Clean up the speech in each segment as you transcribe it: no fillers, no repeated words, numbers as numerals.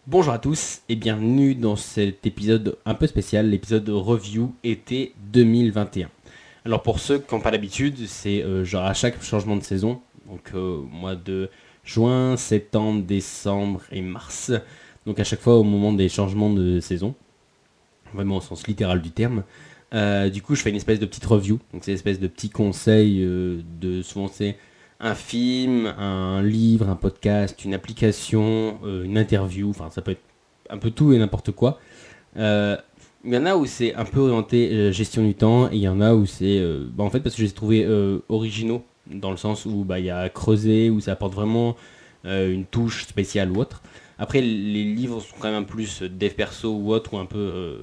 Bonjour à tous et bienvenue dans cet épisode un peu spécial, l'épisode review été 2021. Alors pour ceux qui n'ont pas l'habitude, c'est genre à chaque changement de saison, donc mois de juin, septembre, décembre et mars, donc à chaque fois au moment des changements de saison, vraiment au sens littéral du terme, du coup je fais une espèce de petite review, donc c'est une espèce de petit conseil de souvent c'est un film, un livre, un podcast, une application, une interview, enfin ça peut être un peu tout et n'importe quoi. Euh, Il y en a où c'est un peu orienté gestion du temps et il y en a où c'est en fait parce que j'ai trouvé originaux dans le sens où il y a creuser, où ça apporte vraiment une touche spéciale ou autre. Après les livres sont quand même plus dev perso ou autre ou un peu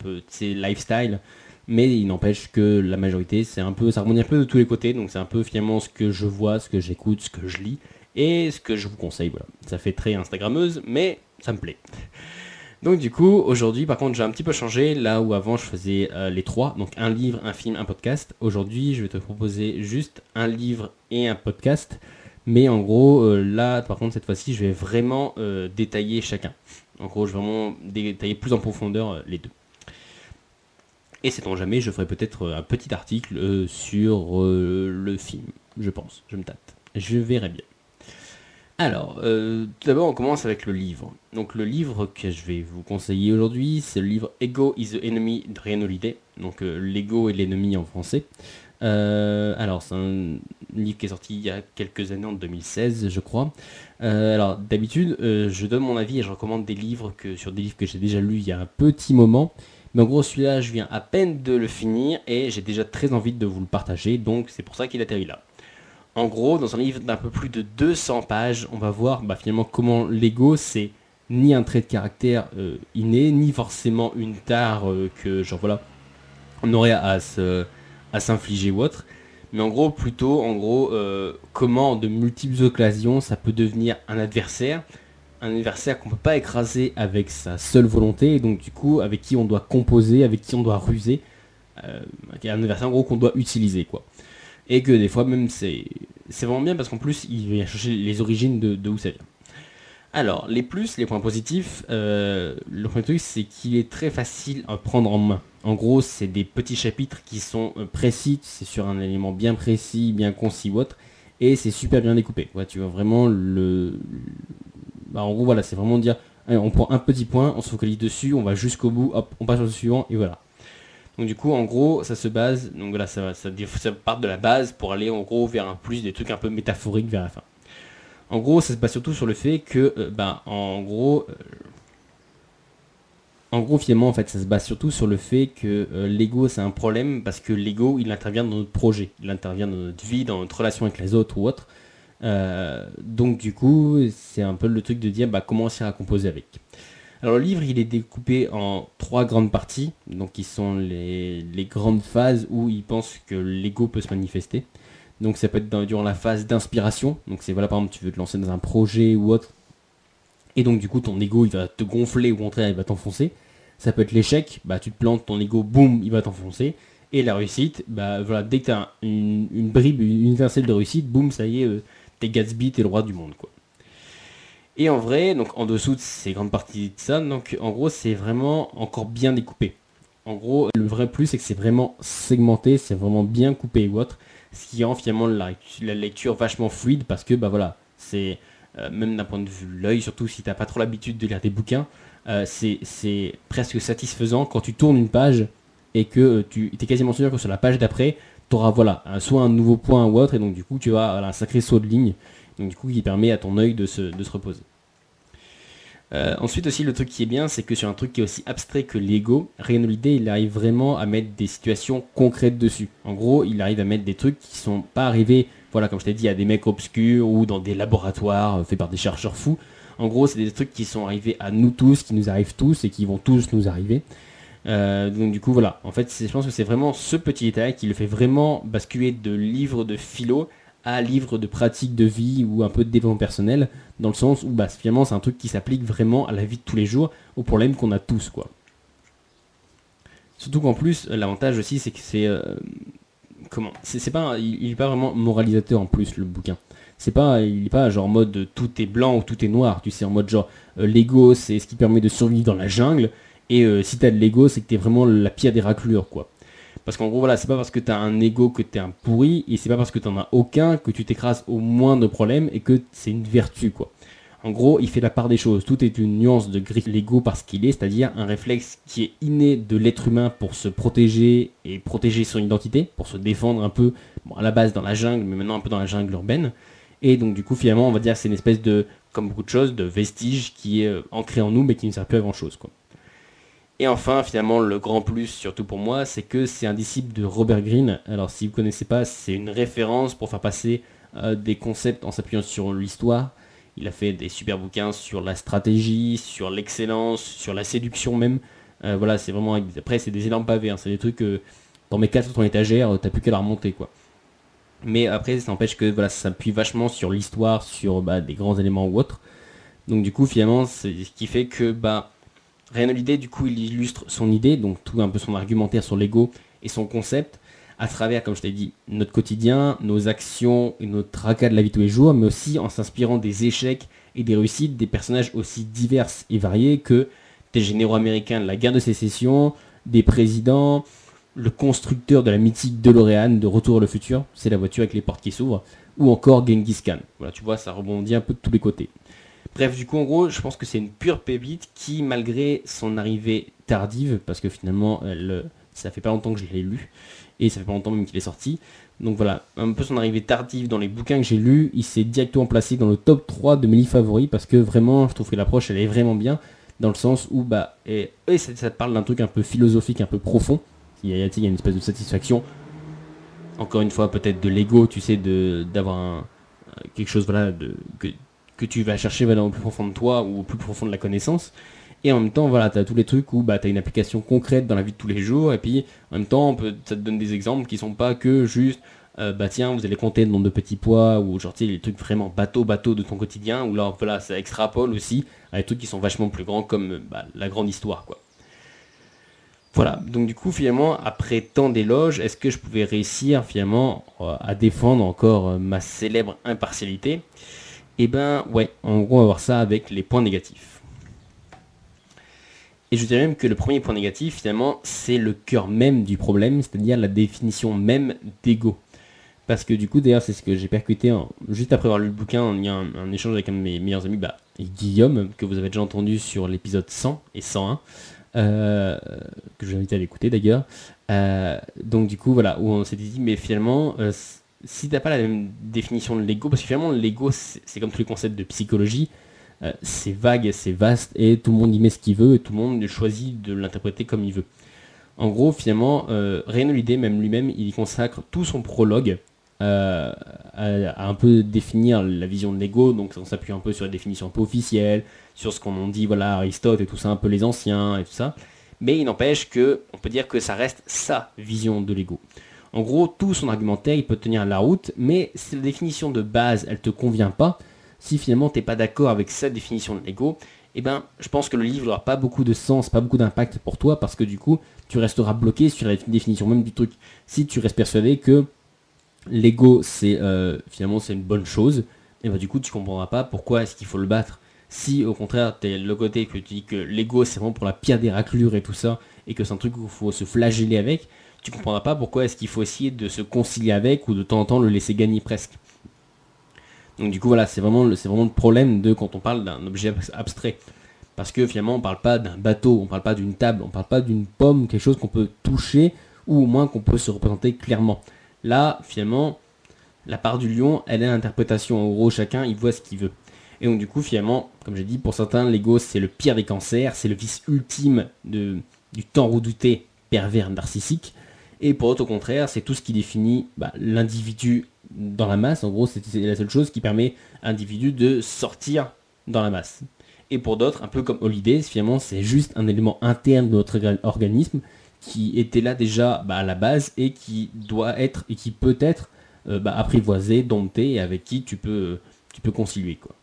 tu sais, lifestyle, mais il n'empêche que la majorité c'est un peu ça rebondit un peu de tous les côtés, donc c'est un peu finalement ce que je vois, ce que j'écoute, ce que je lis et ce que je vous conseille. Voilà, ça fait très instagrammeuse, mais ça me plaît. Donc du coup, aujourd'hui, par contre, j'ai un petit peu changé. Là où avant, je faisais les trois, donc un livre, un film, un podcast. Aujourd'hui, je vais te proposer juste un livre et un podcast. Mais en gros, là, par contre, cette fois-ci, je vais vraiment détailler chacun. En gros, je vais vraiment détailler plus en profondeur les deux. Et sait-on jamais, je ferai peut-être un petit article sur le film, je pense. Je me tâte. Je verrai bien. Alors, tout d'abord, on commence avec le livre. Donc, le livre que je vais vous conseiller aujourd'hui, c'est le livre Ego is the Enemy de Ryan Holiday. Donc, l'ego est l'ennemi en français. Alors, c'est un livre qui est sorti il y a quelques années, en 2016, je crois. Alors, d'habitude, je donne mon avis et je recommande des livres sur des livres que j'ai déjà lus il y a un petit moment. Mais en gros, celui-là, je viens à peine de le finir et j'ai déjà très envie de vous le partager. Donc, c'est pour ça qu'il atterrit là. En gros, dans un livre d'un peu plus de 200 pages, on va voir finalement comment l'ego, c'est ni un trait de caractère inné, ni forcément une tare que, genre voilà, on aurait à s'infliger ou autre. Mais en gros, plutôt, comment de multiples occasions ça peut devenir un adversaire qu'on peut pas écraser avec sa seule volonté, et donc du coup, avec qui on doit composer, avec qui on doit ruser, un adversaire en gros qu'on doit utiliser, quoi. Et que des fois même c'est vraiment bien parce qu'en plus il vient chercher les origines de où ça vient. Alors les plus, les points positifs, le premier truc c'est qu'il est très facile à prendre en main. En gros c'est des petits chapitres qui sont précis, c'est sur un élément bien précis, bien concis ou autre, et c'est super bien découpé. Ouais, tu vois vraiment en gros voilà, c'est vraiment dire allez, on prend un petit point, on se focalise dessus, on va jusqu'au bout, hop, on passe au suivant et voilà. Donc du coup, en gros, ça se base, donc voilà, ça part de la base pour aller en gros vers un plus des trucs un peu métaphoriques vers la fin. En gros, ça se base surtout sur le fait que, en gros, finalement, en fait, ça se base surtout sur le fait que l'ego, c'est un problème parce que l'ego, il intervient dans notre projet, il intervient dans notre vie, dans notre relation avec les autres ou autre. Donc du coup, c'est un peu le truc de dire comment réussir à composer avec. Alors le livre, il est découpé en trois grandes parties, donc qui sont les grandes phases où il pense que l'ego peut se manifester. Donc ça peut être durant la phase d'inspiration, donc c'est voilà par exemple tu veux te lancer dans un projet ou autre, et donc du coup ton ego il va te gonfler ou au contraire il va t'enfoncer. Ça peut être l'échec, tu te plantes, ton ego boum il va t'enfoncer. Et la réussite, voilà, dès que tu as une bribe, une étincelle de réussite, boum ça y est, t'es Gatsby, t'es le roi du monde quoi. Et en vrai, donc en dessous de ces grandes parties de ça, donc en gros c'est vraiment encore bien découpé. En gros, le vrai plus c'est que c'est vraiment segmenté, c'est vraiment bien coupé ou autre, ce qui rend finalement la lecture vachement fluide parce que voilà, c'est même d'un point de vue l'œil, surtout si t'as pas trop l'habitude de lire des bouquins, c'est presque satisfaisant quand tu tournes une page et que tu es quasiment sûr que sur la page d'après, tu auras voilà, soit un nouveau point ou autre, et donc du coup tu as un sacré saut de ligne, donc du coup qui permet à ton œil de se reposer. Ensuite aussi le truc qui est bien c'est que sur un truc qui est aussi abstrait que l'ego, Ryan Holiday il arrive vraiment à mettre des situations concrètes dessus. En gros il arrive à mettre des trucs qui sont pas arrivés, voilà comme je t'ai dit, à des mecs obscurs ou dans des laboratoires faits par des chercheurs fous. En gros c'est des trucs qui sont arrivés à nous tous, qui nous arrivent tous et qui vont tous nous arriver. Donc du coup voilà, en fait je pense que c'est vraiment ce petit détail qui le fait vraiment basculer de livre de philo à livre de pratique de vie ou un peu de développement personnel, dans le sens où finalement c'est un truc qui s'applique vraiment à la vie de tous les jours, aux problèmes qu'on a tous quoi. Surtout qu'en plus l'avantage aussi c'est que c'est comment c'est pas il est pas vraiment moralisateur en plus le bouquin. il est pas genre en mode tout est blanc ou tout est noir, tu sais, en mode genre l'ego c'est ce qui permet de survivre dans la jungle, et si t'as de l'ego c'est que t'es vraiment la pire des raclures, quoi. Parce qu'en gros, voilà, c'est pas parce que t'as un ego que t'es un pourri, et c'est pas parce que t'en as aucun que tu t'écrases au moindre problème et que c'est une vertu, quoi. En gros, il fait la part des choses. Tout est une nuance de gris. L'ego parce qu'il est, c'est-à-dire un réflexe qui est inné de l'être humain pour se protéger et protéger son identité, pour se défendre un peu, bon, à la base dans la jungle, mais maintenant un peu dans la jungle urbaine. Et donc du coup, finalement, on va dire que c'est une espèce de, comme beaucoup de choses, de vestige qui est ancré en nous, mais qui ne sert plus à grand-chose, quoi. Et enfin, finalement, le grand plus, surtout pour moi, c'est que c'est un disciple de Robert Greene. Alors, si vous ne connaissez pas, c'est une référence pour faire passer des concepts en s'appuyant sur l'histoire. Il a fait des super bouquins sur la stratégie, sur l'excellence, sur la séduction même. Voilà, c'est vraiment... Après, c'est des énormes pavés, hein. C'est des trucs que dans mes 4 sur ton étagère, t'as plus qu'à la remonter, quoi. Mais après, ça n'empêche que voilà, ça s'appuie vachement sur l'histoire, sur des grands éléments ou autres. Donc du coup, finalement, c'est ce qui fait que... Rien à l'idée, du coup, il illustre son idée, donc tout un peu son argumentaire sur l'ego et son concept, à travers, comme je t'ai dit, notre quotidien, nos actions et notre tracas de la vie de tous les jours, mais aussi en s'inspirant des échecs et des réussites des personnages aussi divers et variés que des généraux américains de la guerre de sécession, des présidents, le constructeur de la mythique DeLorean de Retour vers le futur, c'est la voiture avec les portes qui s'ouvrent, ou encore Genghis Khan. Voilà, tu vois, ça rebondit un peu de tous les côtés. Bref, du coup, en gros, je pense que c'est une pure pépite qui, malgré son arrivée tardive, parce que finalement, ça fait pas longtemps que je l'ai lu, et ça fait pas longtemps même qu'il est sorti. Donc voilà, un peu son arrivée tardive dans les bouquins que j'ai lus, il s'est directement placé dans le top 3 de mes livres favoris, parce que vraiment, je trouve que l'approche, elle est vraiment bien, dans le sens où, ça te parle d'un truc un peu philosophique, un peu profond. Il y a une espèce de satisfaction, encore une fois, peut-être de l'ego, tu sais, d'avoir quelque chose, voilà, que tu vas chercher au plus profond de toi ou au plus profond de la connaissance. Et en même temps, voilà, tu as tous les trucs où tu as une application concrète dans la vie de tous les jours. Et puis, en même temps, ça te donne des exemples qui sont pas que juste, tiens, vous allez compter le nombre de petits pois, ou genre, tu sais, les trucs vraiment bateau de ton quotidien, ou là, voilà, ça extrapole aussi à des trucs qui sont vachement plus grands, comme la grande histoire, quoi. Voilà, donc du coup, finalement, après tant d'éloges, est-ce que je pouvais réussir, finalement, à défendre encore ma célèbre impartialité ? Et ouais, en gros on va voir ça avec les points négatifs. Et je dirais même que le premier point négatif finalement c'est le cœur même du problème, c'est-à-dire la définition même d'ego. Parce que du coup d'ailleurs c'est ce que j'ai percuté juste après avoir lu le bouquin, il y a un échange avec un de mes meilleurs amis, Guillaume, que vous avez déjà entendu sur l'épisode 100 et 101, que je vous invite à l'écouter d'ailleurs. Donc du coup voilà, où on s'était dit mais finalement... si t'as pas la même définition de l'ego, parce que finalement l'ego c'est comme tous les concepts de psychologie, c'est vague, c'est vaste, et tout le monde y met ce qu'il veut, et tout le monde choisit de l'interpréter comme il veut. En gros, finalement, René Holiday, même lui-même, il y consacre tout son prologue à un peu définir la vision de l'ego, donc on s'appuie un peu sur la définition un peu officielle, sur ce qu'on en dit, voilà, Aristote et tout ça, un peu les anciens et tout ça, mais il n'empêche que, on peut dire que ça reste sa vision de l'ego. En gros, tout son argumentaire, il peut tenir la route, mais si la définition de base, elle te convient pas, si finalement t'es pas d'accord avec cette définition de l'ego, je pense que le livre n'aura pas beaucoup de sens, pas beaucoup d'impact pour toi, parce que du coup, tu resteras bloqué sur la définition même du truc. Si tu restes persuadé que l'ego, finalement, c'est une bonne chose, et du coup, tu comprendras pas pourquoi est-ce qu'il faut le battre. Si, au contraire, t'es le côté que tu dis que l'ego, c'est vraiment pour la pire des raclures et tout ça, et que c'est un truc où il faut se flageller avec, tu comprendras pas pourquoi est-ce qu'il faut essayer de se concilier avec ou de temps en temps le laisser gagner presque. Donc du coup voilà, c'est vraiment le problème de quand on parle d'un objet abstrait. Parce que finalement on parle pas d'un bateau, on parle pas d'une table, on parle pas d'une pomme, quelque chose qu'on peut toucher ou au moins qu'on peut se représenter clairement. Là finalement, la part du lion, elle est l'interprétation. En gros, chacun il voit ce qu'il veut. Et donc du coup finalement, comme j'ai dit, pour certains l'ego c'est le pire des cancers, c'est le vice ultime du tant redouté pervers narcissique. Et pour d'autres, au contraire, c'est tout ce qui définit l'individu dans la masse. En gros, c'est la seule chose qui permet à l'individu de sortir dans la masse. Et pour d'autres, un peu comme Holiday, finalement, c'est juste un élément interne de notre organisme qui était là déjà à la base et qui doit être et qui peut être apprivoisé, dompté et avec qui tu peux concilier, quoi.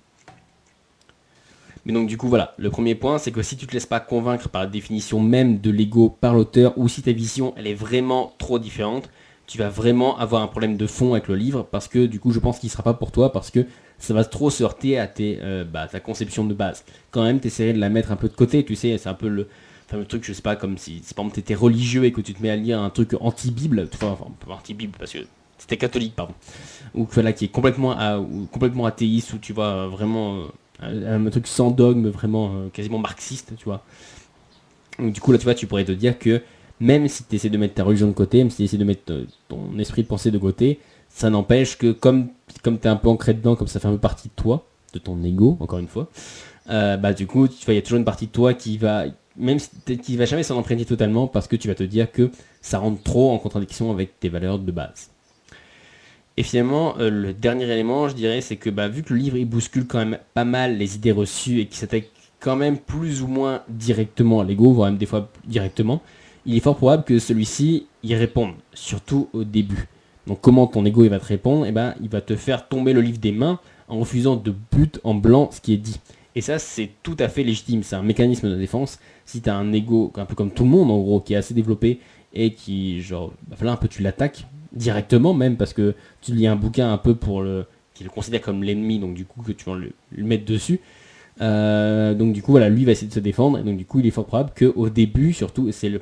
Mais donc du coup voilà, le premier point c'est que si tu te laisses pas convaincre par la définition même de l'ego par l'auteur, ou si ta vision elle est vraiment trop différente, tu vas vraiment avoir un problème de fond avec le livre, parce que du coup je pense qu'il sera pas pour toi, parce que ça va trop se heurter à ta conception de base. Quand même, t'essaierais de la mettre un peu de côté, tu sais, c'est un peu le fameux truc, je sais pas, comme si par exemple t'étais religieux et que tu te mets à lire un truc anti-bible, enfin pas anti-bible parce que c'était catholique, pardon, ou voilà, qui est complètement athéiste, ou tu vois vraiment un truc sans dogme, vraiment quasiment marxiste, tu vois. Donc, du coup, là, tu vois, tu pourrais te dire que même si tu essaies de mettre ta religion de côté, même si tu essaies de mettre ton esprit de pensée de côté, ça n'empêche que comme tu es un peu ancré dedans, comme ça fait un peu partie de toi, de ton ego, encore une fois, bah du coup, tu vois, il y a toujours une partie de toi qui va, même si qui va jamais s'en imprégner totalement, parce que tu vas te dire que ça rentre trop en contradiction avec tes valeurs de base. Et finalement, le dernier élément, je dirais, c'est que vu que le livre il bouscule quand même pas mal les idées reçues et qu'il s'attaque quand même plus ou moins directement à l'ego, voire même des fois directement, il est fort probable que celui-ci y réponde, surtout au début. Donc comment ton ego il va te répondre? Il va te faire tomber le livre des mains en refusant de but en blanc ce qui est dit. Et ça, c'est tout à fait légitime, c'est un mécanisme de défense. Si tu as un ego un peu comme tout le monde, en gros, qui est assez développé et qui, genre, là un peu tu l'attaques directement même, parce que tu lis un bouquin un peu qui le considère comme l'ennemi, donc du coup que tu vas le mettre dessus. Donc du coup voilà, lui va essayer de se défendre, et donc du coup il est fort probable qu'au début surtout, c'est le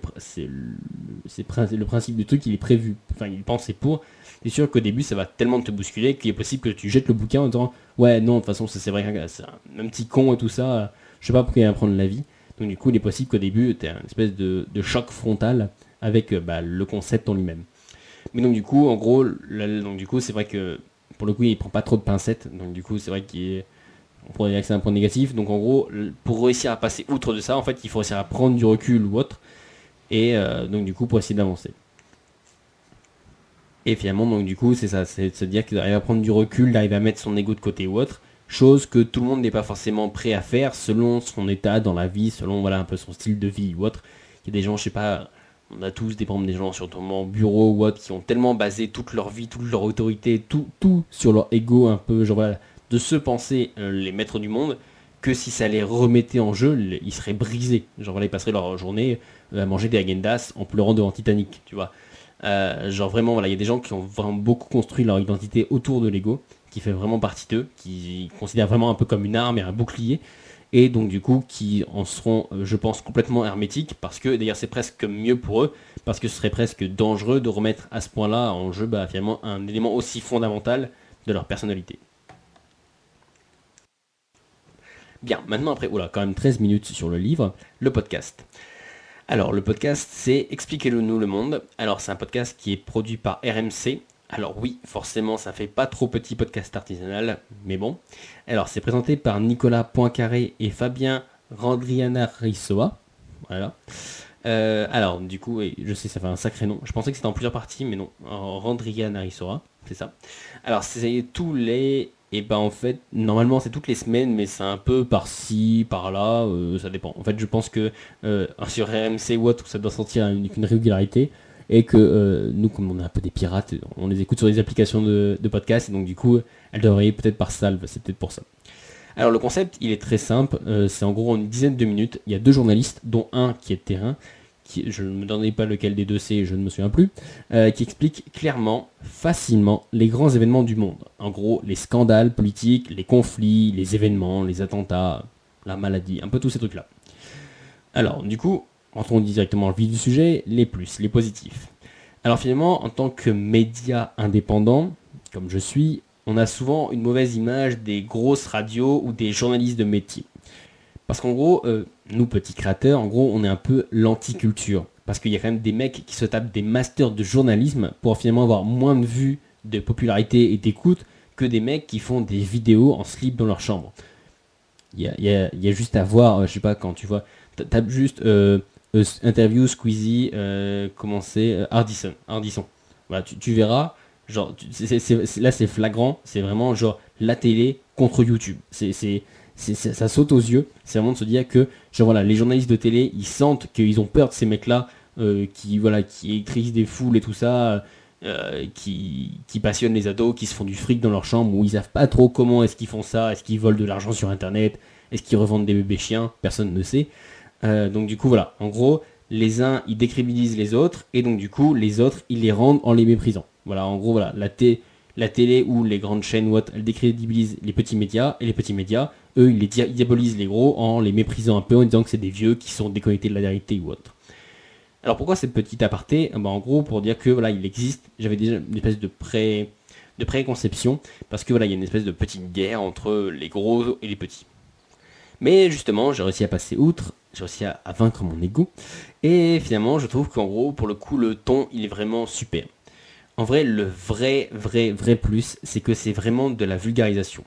principe du truc, il est prévu, enfin il est pensé pour. C'est sûr qu'au début ça va tellement te bousculer qu'il est possible que tu jettes le bouquin en disant ouais non de toute façon c'est vrai que c'est un petit con et tout ça, je sais pas pourquoi il va prendre la vie. Donc du coup il est possible qu'au début tu aies une espèce de choc frontal avec le concept en lui-même. Mais donc du coup en gros donc du coup c'est vrai que pour le coup il prend pas trop de pincettes, donc du coup c'est vrai on pourrait dire que c'est un point négatif. Donc en gros, pour réussir à passer outre de ça, en fait, il faut réussir à prendre du recul ou autre, et donc du coup pour essayer d'avancer. Et finalement, donc du coup, c'est ça, c'est de se dire qu'il arrive à prendre du recul, d'arriver à mettre son ego de côté ou autre, chose que tout le monde n'est pas forcément prêt à faire selon son état dans la vie, selon voilà un peu son style de vie ou autre. Il y a des gens, je sais pas, on a tous des gens surtout en bureau ou autre qui ont tellement basé toute leur vie, toute leur autorité, tout sur leur ego un peu, genre voilà, de se penser les maîtres du monde, que si ça les remettait en jeu, ils seraient brisés. Genre voilà, ils passeraient leur journée à manger des Häagen-Dazs en pleurant devant Titanic, tu vois. Genre vraiment, voilà, il y a des gens qui ont vraiment beaucoup construit leur identité autour de l'ego, qui fait vraiment partie d'eux, qui considèrent vraiment un peu comme une arme et un bouclier, et donc du coup qui en seront, je pense, complètement hermétiques, parce que d'ailleurs c'est presque mieux pour eux, parce que ce serait presque dangereux de remettre à ce point-là en jeu finalement un élément aussi fondamental de leur personnalité. Bien, maintenant après, quand même 13 minutes sur le livre, le podcast. Alors, le podcast, c'est Expliquez-le-nous le monde. Alors, c'est un podcast qui est produit par RMC. Alors oui, forcément, ça fait pas trop petit podcast artisanal, mais bon. Alors, c'est présenté par Nicolas Poincaré et Fabien Randrianarisoa. Voilà. Alors, du coup, je sais, ça fait un sacré nom. Je pensais que c'était en plusieurs parties, mais non. Randrianarisoa, c'est ça. Alors, c'est tous les... Et en fait, normalement c'est toutes les semaines, mais c'est un peu par-ci, par-là, ça dépend. En fait, je pense que sur RMC ou autre, ça doit sortir une régularité, et que nous, comme on est un peu des pirates, on les écoute sur des applications de podcast, et donc du coup, elles devraient peut-être par salve, c'est peut-être pour ça. Alors le concept, il est très simple, c'est en gros une dizaine de minutes, il y a 2 journalistes, dont un qui est de terrain, je ne me donnais pas lequel des deux c'est, je ne me souviens plus, qui explique clairement, facilement, les grands événements du monde. En gros, les scandales politiques, les conflits, les événements, les attentats, la maladie, un peu tous ces trucs-là. Alors, du coup, entrons directement dans le vif du sujet, les plus, les positifs. Alors finalement, en tant que média indépendant, comme je suis, on a souvent une mauvaise image des grosses radios ou des journalistes de métier. Parce qu'en gros, nous petits créateurs, en gros, on est un peu l'anticulture. Parce qu'il y a quand même des mecs qui se tapent des masters de journalisme pour finalement avoir moins de vues, de popularité et d'écoute que des mecs qui font des vidéos en slip dans leur chambre. Il y a juste à voir, je sais pas, quand tu vois, tape juste interview Squeezie, Hardisson. Voilà, tu verras, genre, là c'est flagrant, c'est vraiment genre la télé contre YouTube. Ça saute aux yeux, c'est vraiment de se dire que genre voilà, les journalistes de télé ils sentent qu'ils ont peur de ces mecs là qui électrisent des foules et tout ça, qui passionnent les ados, qui se font du fric dans leur chambre, où ils savent pas trop comment est-ce qu'ils font ça, est-ce qu'ils volent de l'argent sur internet, est-ce qu'ils revendent des bébés chiens, personne ne sait. Donc du coup voilà, en gros les uns ils décrédibilisent les autres, et donc du coup les autres ils les rendent en les méprisant. Voilà, en gros voilà, la télé ou les grandes chaînes ou autres, elles décrédibilisent les petits médias, et les petits médias, eux ils les diabolisent les gros en les méprisant un peu, en disant que c'est des vieux qui sont déconnectés de la vérité ou autre. Alors pourquoi cette petite aparté? En gros pour dire que voilà, il existe, j'avais déjà une espèce de préconception, parce que voilà, il y a une espèce de petite guerre entre les gros et les petits. Mais justement, j'ai réussi à passer outre, j'ai réussi à vaincre mon ego, et finalement, je trouve qu'en gros, pour le coup, le ton, il est vraiment super. En vrai, le vrai plus, c'est que c'est vraiment de la vulgarisation.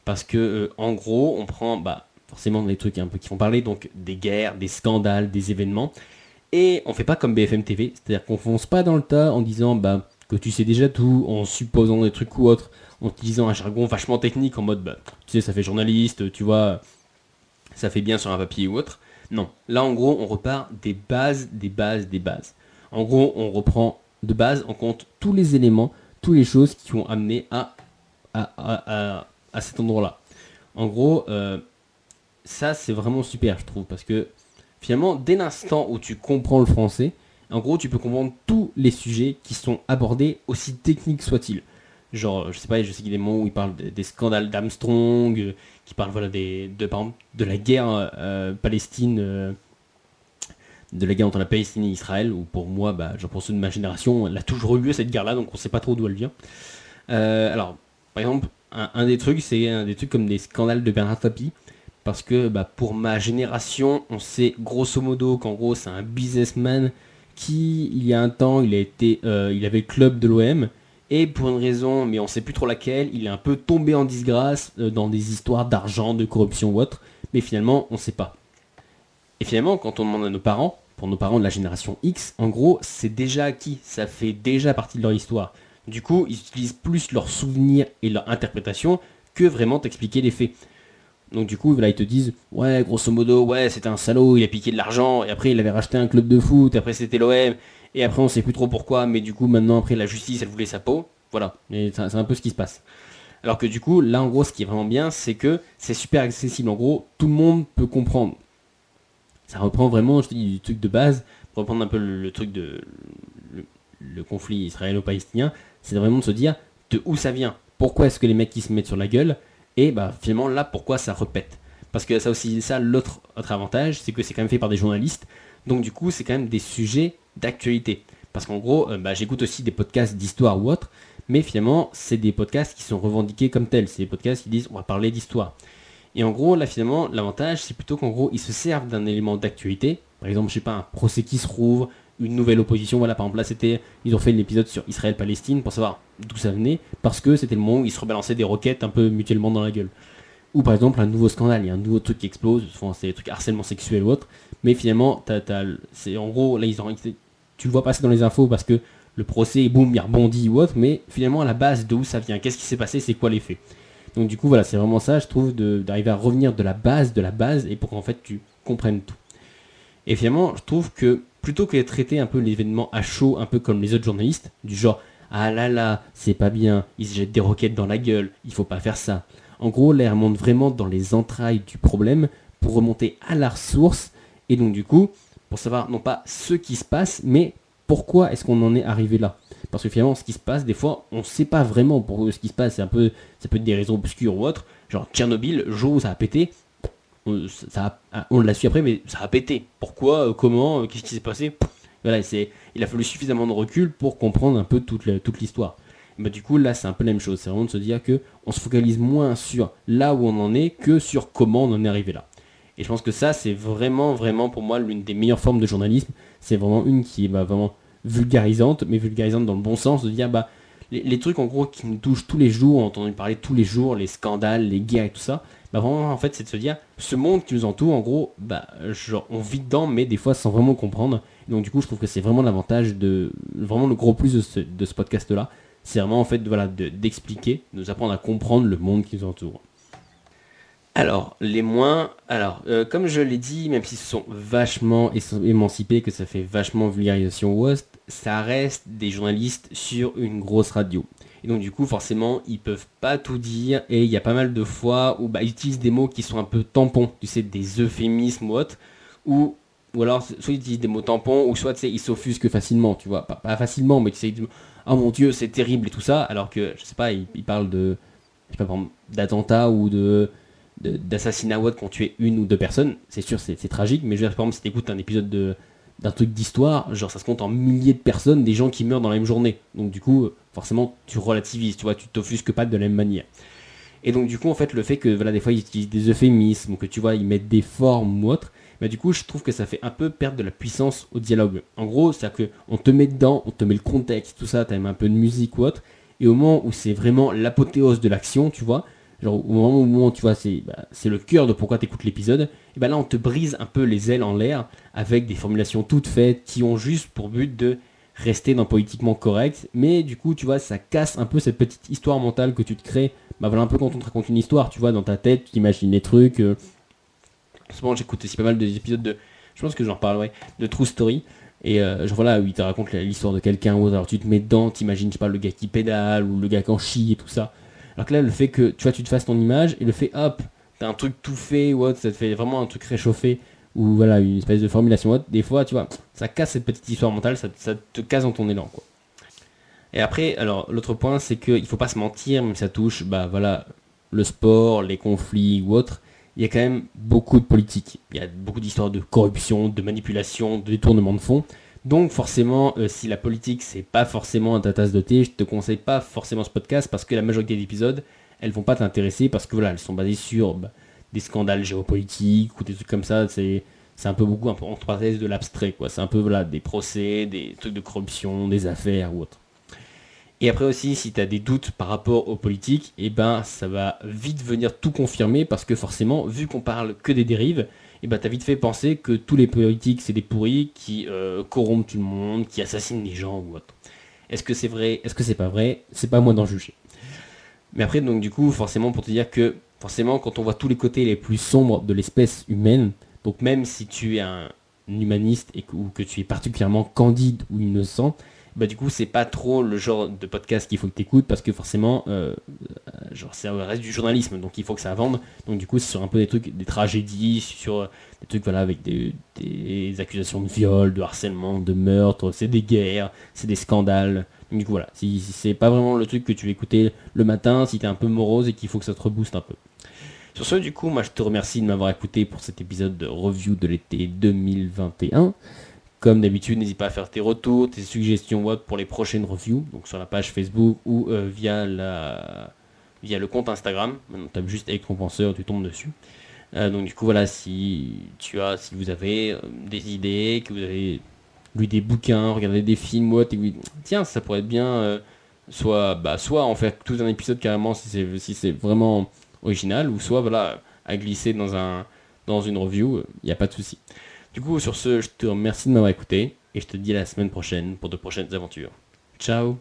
Parce que, en gros, on prend, forcément des trucs un peu qui font parler, donc des guerres, des scandales, des événements, et on fait pas comme BFM TV, c'est-à-dire qu'on fonce pas dans le tas en disant, que tu sais déjà tout, en supposant des trucs ou autres, en utilisant un jargon vachement technique, en mode, tu sais, ça fait journaliste, tu vois, ça fait bien sur un papier ou autre. Non, là en gros on repart des bases. En gros on reprend de base en compte tous les éléments, toutes les choses qui ont amené à cet endroit-là. En gros, ça c'est vraiment super je trouve, parce que finalement dès l'instant où tu comprends le français, en gros tu peux comprendre tous les sujets qui sont abordés, aussi techniques soient-ils. Genre, je sais qu'il y a des moments où il parle des scandales d'Armstrong, qui parle voilà par exemple, de la guerre Palestine, de la guerre entre la Palestine et Israël, où pour moi, genre pour ceux de ma génération, elle a toujours eu lieu cette guerre-là, donc on sait pas trop d'où elle vient. Alors, par exemple, un des trucs, c'est un des trucs comme des scandales de Bernard Tapie, parce que pour ma génération, on sait grosso modo qu'en gros c'est un businessman qui, il y a un temps, il avait le club de l'OM. Et pour une raison, mais on sait plus trop laquelle, il est un peu tombé en disgrâce dans des histoires d'argent, de corruption ou autre. Mais finalement, on sait pas. Et finalement, quand on demande à nos parents, pour nos parents de la génération X, en gros, c'est déjà acquis. Ça fait déjà partie de leur histoire. Du coup, ils utilisent plus leurs souvenirs et leur interprétation que vraiment t'expliquer les faits. Donc du coup, là, ils te disent, ouais, grosso modo, ouais, c'était un salaud, il a piqué de l'argent, et après, il avait racheté un club de foot, et après, c'était l'OM. Et après, on sait plus trop pourquoi, mais du coup, maintenant, après, la justice, elle voulait sa peau. Voilà, et c'est un peu ce qui se passe. Alors que du coup, là, en gros, ce qui est vraiment bien, c'est que c'est super accessible. En gros, tout le monde peut comprendre. Ça reprend vraiment, je te dis, du truc de base, pour reprendre un peu le truc de le conflit israélo-palestinien, c'est vraiment de se dire de où ça vient. Pourquoi est-ce que les mecs qui se mettent sur la gueule? Et finalement, là, pourquoi ça repète? Parce que ça aussi, l'autre avantage, c'est que c'est quand même fait par des journalistes. Donc du coup, c'est quand même des sujets d'actualité. Parce qu'en gros, j'écoute aussi des podcasts d'histoire ou autre, mais finalement, c'est des podcasts qui sont revendiqués comme tels. C'est des podcasts qui disent on va parler d'histoire. Et en gros, là finalement, l'avantage, c'est plutôt qu'en gros, ils se servent d'un élément d'actualité. Par exemple, je sais pas, un procès qui se rouvre, une nouvelle opposition. Voilà, par exemple, là, ils ont fait un épisode sur Israël-Palestine pour savoir d'où ça venait, parce que c'était le moment où ils se rebalançaient des roquettes un peu mutuellement dans la gueule. Ou par exemple, un nouveau scandale, il y a un nouveau truc qui explose, souvent c'est des trucs harcèlement sexuel ou autre, mais finalement, c'est en gros, là, tu le vois passer dans les infos parce que le procès, boum, il rebondit ou autre, mais finalement, à la base, d'où ça vient, qu'est-ce qui s'est passé, c'est quoi les faits. Donc du coup, voilà, c'est vraiment ça, je trouve, d'arriver à revenir de la base, et pour qu'en fait, tu comprennes tout. Et finalement, je trouve que, plutôt que de traiter un peu l'événement à chaud, un peu comme les autres journalistes, du genre, ah là là, c'est pas bien, ils se jettent des roquettes dans la gueule, il faut pas faire ça. En gros, là, elle remonte vraiment dans les entrailles du problème pour remonter à la source, et donc du coup, pour savoir non pas ce qui se passe, mais pourquoi est-ce qu'on en est arrivé là. Parce que finalement, ce qui se passe, des fois, on ne sait pas vraiment pour ce qui se passe, ça peut être des raisons obscures ou autres, genre Tchernobyl, le jour où ça a pété, on l'a su après, mais ça a pété. Pourquoi, comment, qu'est-ce qui s'est passé? Voilà, il a fallu suffisamment de recul pour comprendre un peu toute l'histoire. Du coup, là, c'est un peu la même chose. C'est vraiment de se dire que on se focalise moins sur là où on en est que sur comment on en est arrivé là. Et je pense que ça, c'est vraiment, vraiment pour moi l'une des meilleures formes de journalisme. C'est vraiment une qui est vraiment vulgarisante, mais vulgarisante dans le bon sens, de dire les trucs en gros qui nous touchent tous les jours, on entend parler tous les jours, les scandales, les guerres et tout ça. Vraiment, en fait, c'est de se dire ce monde qui nous entoure, en gros, genre, on vit dedans, mais des fois sans vraiment comprendre. Et donc, du coup, je trouve que c'est vraiment l'avantage vraiment le gros plus de ce podcast-là. C'est vraiment en fait d'expliquer, de nous apprendre à comprendre le monde qui nous entoure. Alors, les moins... Alors, comme je l'ai dit, même s'ils se sont vachement émancipés, que ça fait vachement vulgarisation ouest, ça reste des journalistes sur une grosse radio. Et donc du coup, forcément, ils peuvent pas tout dire, et il y a pas mal de fois où ils utilisent des mots qui sont un peu tampons, tu sais, des euphémismes ou autres, où ou alors soit ils utilisent des mots tampons, ou soit tu sais, ils s'offusquent facilement, tu vois, pas facilement, mais tu sais, ils disent, oh mon dieu, c'est terrible et tout ça, alors que, je sais pas, ils parlent je sais pas, par exemple, d'attentats ou d'assassinats ou autre qui ont tué une ou deux personnes, c'est sûr, c'est tragique, mais je veux dire, par exemple, si t'écoutes un épisode d'un truc d'histoire, genre ça se compte en milliers de personnes, des gens qui meurent dans la même journée. Donc du coup, forcément, tu relativises, tu vois, tu t'offusques pas de la même manière. Et donc du coup, en fait, le fait que, voilà, des fois, ils utilisent des euphémismes, ou que tu vois, ils mettent des formes ou autre, bah du coup, je trouve que ça fait un peu perdre de la puissance au dialogue. En gros, c'est-à-dire qu'on te met dedans, on te met le contexte, tout ça, t'as même un peu de musique ou autre, et au moment où c'est vraiment l'apothéose de l'action, tu vois, genre au moment où tu vois, c'est le cœur de pourquoi t'écoutes l'épisode, et ben là, on te brise un peu les ailes en l'air avec des formulations toutes faites qui ont juste pour but de rester dans le politiquement correct, mais du coup, tu vois, ça casse un peu cette petite histoire mentale que tu te crées. Bah voilà, un peu quand on te raconte une histoire, tu vois, dans ta tête, tu t'imagines les trucs. En ce moment, j'écoute aussi pas mal des épisodes je pense que j'en reparlerai, de True Story. Et genre voilà, où il te raconte l'histoire de quelqu'un ou autre, alors tu te mets dedans, t'imagines, je sais pas, le gars qui pédale ou le gars qui en chie et tout ça. Alors que là, le fait que tu vois, tu te fasses ton image et le fait hop, t'as un truc tout fait ou autre, ça te fait vraiment un truc réchauffé ou voilà, une espèce de formulation autre. Des fois, tu vois, ça casse cette petite histoire mentale, ça te casse dans ton élan, quoi. Et après, alors l'autre point, c'est qu'il faut pas se mentir, même si ça touche, bah voilà, le sport, les conflits ou autre. Il y a quand même beaucoup de politique. Il y a beaucoup d'histoires de corruption, de manipulation, de détournement de fonds. Donc forcément, si la politique c'est pas forcément ta tasse de thé, je te conseille pas forcément ce podcast parce que la majorité des épisodes, elles vont pas t'intéresser parce que voilà, elles sont basées sur des scandales géopolitiques ou des trucs comme ça. C'est un peu beaucoup, un peu entre parenthèses, de l'abstrait, quoi. C'est un peu voilà, des procès, des trucs de corruption, des affaires ou autre. Et après aussi, si tu as des doutes par rapport aux politiques, eh ben ça va vite venir tout confirmer parce que forcément, vu qu'on parle que des dérives, eh ben t'as vite fait penser que tous les politiques c'est des pourris qui corrompent tout le monde, qui assassinent les gens ou autre. Est-ce que c'est vrai? Est-ce que c'est pas vrai? C'est pas à moi d'en juger. Mais après, donc du coup, forcément pour te dire que forcément quand on voit tous les côtés les plus sombres de l'espèce humaine, donc même si tu es un humaniste ou que tu es particulièrement candide ou innocent, bah du coup c'est pas trop le genre de podcast qu'il faut que tu écoutes parce que forcément genre c'est le reste du journalisme, donc il faut que ça vende. Donc du coup c'est sur un peu des trucs, des tragédies, sur des trucs voilà avec des accusations de viol, de harcèlement, de meurtre, c'est des guerres, c'est des scandales. Donc du coup voilà, si c'est pas vraiment le truc que tu veux écouter le matin, si t'es un peu morose et qu'il faut que ça te rebooste un peu. Sur ce, du coup, moi je te remercie de m'avoir écouté pour cet épisode de review de l'été 2021. Comme d'habitude, n'hésite pas à faire tes retours, tes suggestions web pour les prochaines reviews, donc sur la page Facebook ou via le compte Instagram. Maintenant, tape juste Electron Penseur, tu tombes dessus. Donc du coup, voilà, si vous avez des idées, que vous avez lu des bouquins, regardé des films, ou autre, et que vous dites, tiens, ça pourrait être bien, soit en faire tout un épisode carrément si c'est vraiment original, ou soit voilà, à glisser dans une review, il n'y a pas de souci. Du coup, sur ce, je te remercie de m'avoir écouté et je te dis à la semaine prochaine pour de prochaines aventures. Ciao!